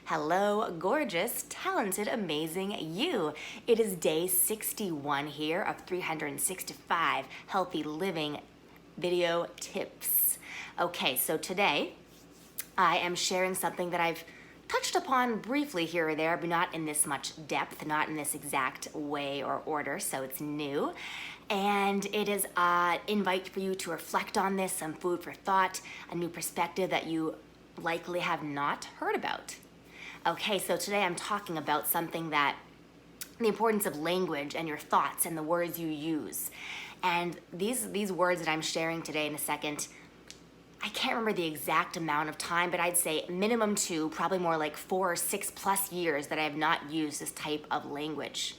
Hello, gorgeous, talented, amazing you. It is day 61 here of 365 healthy living video tips. Okay, so today I am sharing something that I've touched upon briefly here or there, but not in this much depth, not in this exact way or order, so it's new. And it is an invite for you to reflect on this, some food for thought, a new perspective that you likely have not heard about. Okay, so today I'm talking about something that the importance of language and your thoughts and the words you use. And these words that I'm sharing today in a second, I can't remember the exact amount of time, but I'd say minimum 2, probably more like 4 or 6 plus years that I have not used this type of language.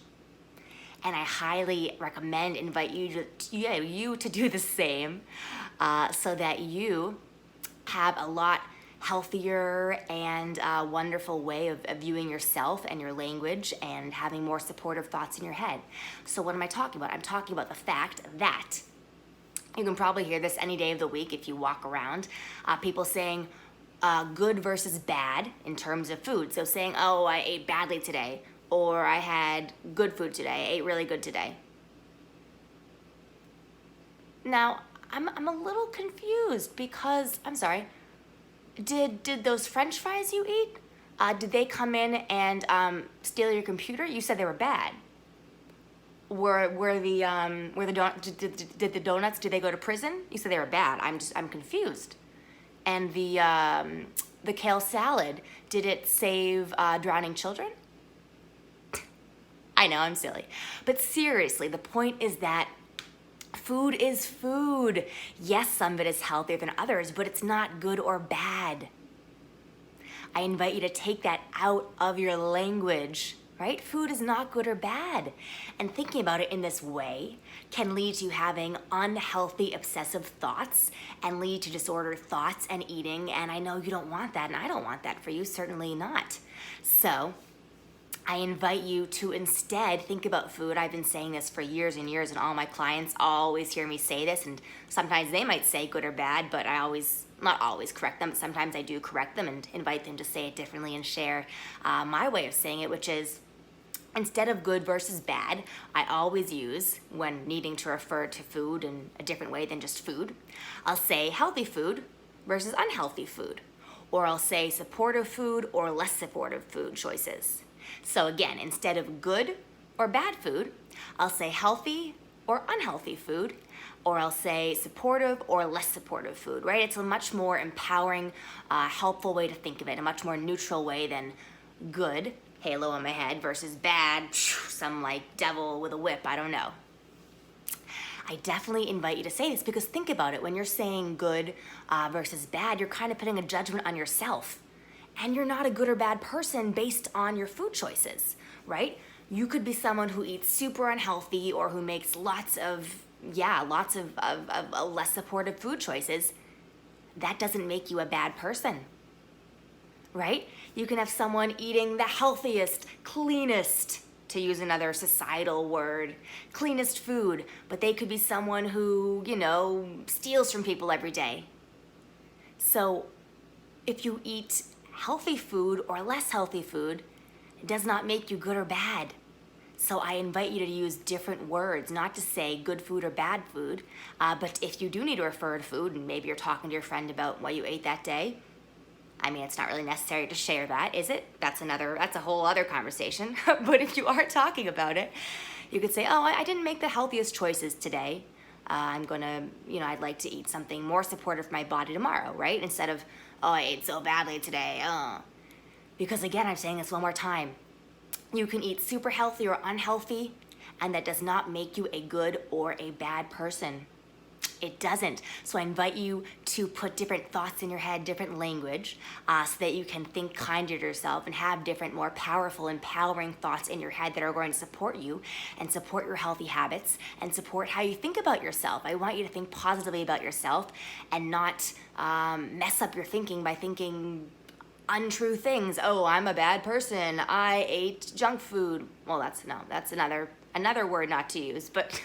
And I highly recommend, invite you to do the same so that you have a lot healthier and wonderful way of viewing yourself and your language and having more supportive thoughts in your head. So what am I talking about? I'm talking about the fact that you can probably hear this any day of the week if you walk around. People saying good versus bad in terms of food. So saying, oh, I ate badly today, or I had good food today, I ate really good today. Now, I'm a little confused because, I'm sorry, did those French fries you eat, did they come in and steal your computer? You said they were bad. Did the donuts, did they go to prison? You said they were bad. I'm confused. And the kale salad, did it save drowning children? I know, I'm silly. But seriously, the point is that food is food. Yes, some of it is healthier than others, but it's not good or bad. I invite you to take that out of your language, right? Food is not good or bad. And thinking about it in this way can lead to having unhealthy, obsessive thoughts and lead to disordered thoughts and eating. And I know you don't want that, and I don't want that for you, certainly not. So I invite you to instead think about food. I've been saying this for years and years, and all my clients always hear me say this, and sometimes they might say good or bad, but I not always correct them, but sometimes I do correct them and invite them to say it differently and share my way of saying it, which is instead of good versus bad, I always use, when needing to refer to food in a different way than just food, I'll say healthy food versus unhealthy food, or I'll say supportive food or less supportive food choices. So again, instead of good or bad food, I'll say healthy or unhealthy food, or I'll say supportive or less supportive food, right? It's a much more empowering, helpful way to think of it, a much more neutral way than good, halo on my head, versus bad, some like devil with a whip, I don't know. I definitely invite you to say this because think about it. When you're saying good versus bad, you're kind of putting a judgment on yourself. And you're not a good or bad person based on your food choices, right? You could be someone who eats super unhealthy or who makes lots of less supportive food choices. That doesn't make you a bad person, right? You can have someone eating the healthiest, cleanest, to use another societal word, cleanest food, but they could be someone who, steals from people every day. So if you eat healthy food or less healthy food, it does not make you good or bad. So I invite you to use different words, not to say good food or bad food, but if you do need to refer to food and maybe you're talking to your friend about what you ate that day, I mean, it's not really necessary to share that, is it? That's a whole other conversation. But if you are talking about it, you could say, oh, I didn't make the healthiest choices today. I'm gonna, I'd like to eat something more supportive for my body tomorrow, right? Instead of, oh, I ate so badly today, Because again, I'm saying this one more time. You can eat super healthy or unhealthy, and that does not make you a good or a bad person. It doesn't. So I invite you to put different thoughts in your head, different language, so that you can think kinder to yourself and have different, more powerful, empowering thoughts in your head that are going to support you and support your healthy habits and support how you think about yourself. I want you to think positively about yourself and not mess up your thinking by thinking untrue things. Oh, I'm a bad person. I ate junk food. Well, that's another word not to use, but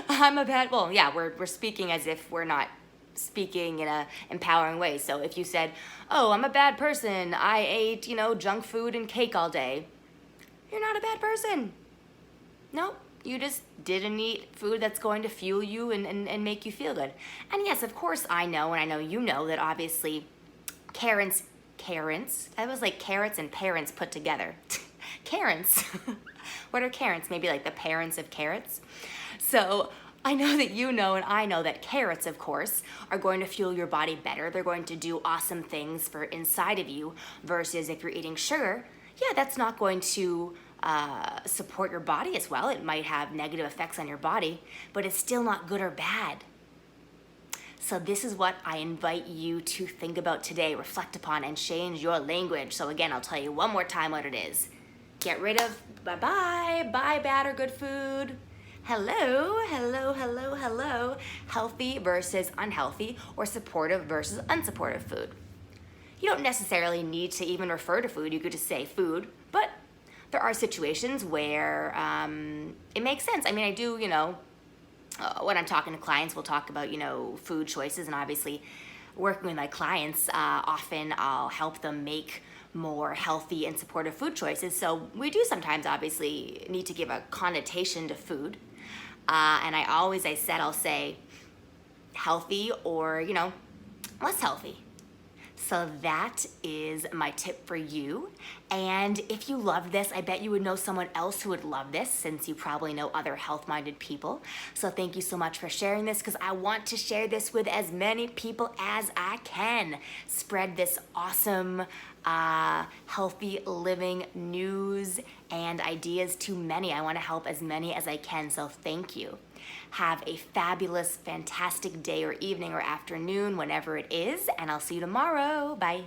I'm a bad, well, yeah, we're speaking as if we're not speaking in a empowering way. So if you said, oh, I'm a bad person, I ate, junk food and cake all day, you're not a bad person. Nope. You just didn't eat food that's going to fuel you and make you feel good. And yes, of course I know, and I know you know, that obviously Karens, that was like carrots and parents put together. Karens. What are Karens? Maybe like the parents of carrots? So I know that you know, and I know that carrots, of course, are going to fuel your body better. They're going to do awesome things for inside of you, versus if you're eating sugar, yeah, that's not going to support your body as well. It might have negative effects on your body, but it's still not good or bad. So this is what I invite you to think about today, reflect upon, and change your language. So again, I'll tell you one more time what it is. Get rid of bye-bye, buy bad or good food. Hello, hello, hello, hello. Healthy versus unhealthy, or supportive versus unsupportive food. You don't necessarily need to even refer to food. You could just say food, but there are situations where it makes sense. I mean, I do, when I'm talking to clients, we'll talk about, food choices, and obviously working with my clients, often I'll help them make more healthy and supportive food choices. So we do sometimes obviously need to give a connotation to food. And I'll say healthy or, less healthy. So that is my tip for you. And if you love this, I bet you would know someone else who would love this, since you probably know other health-minded people. So thank you so much for sharing this, because I want to share this with as many people as I can. Spread this awesome, healthy living news and ideas to many. I want to help as many as I can, so thank you. Have a fabulous, fantastic day or evening or afternoon, whenever it is, and I'll see you tomorrow. Bye.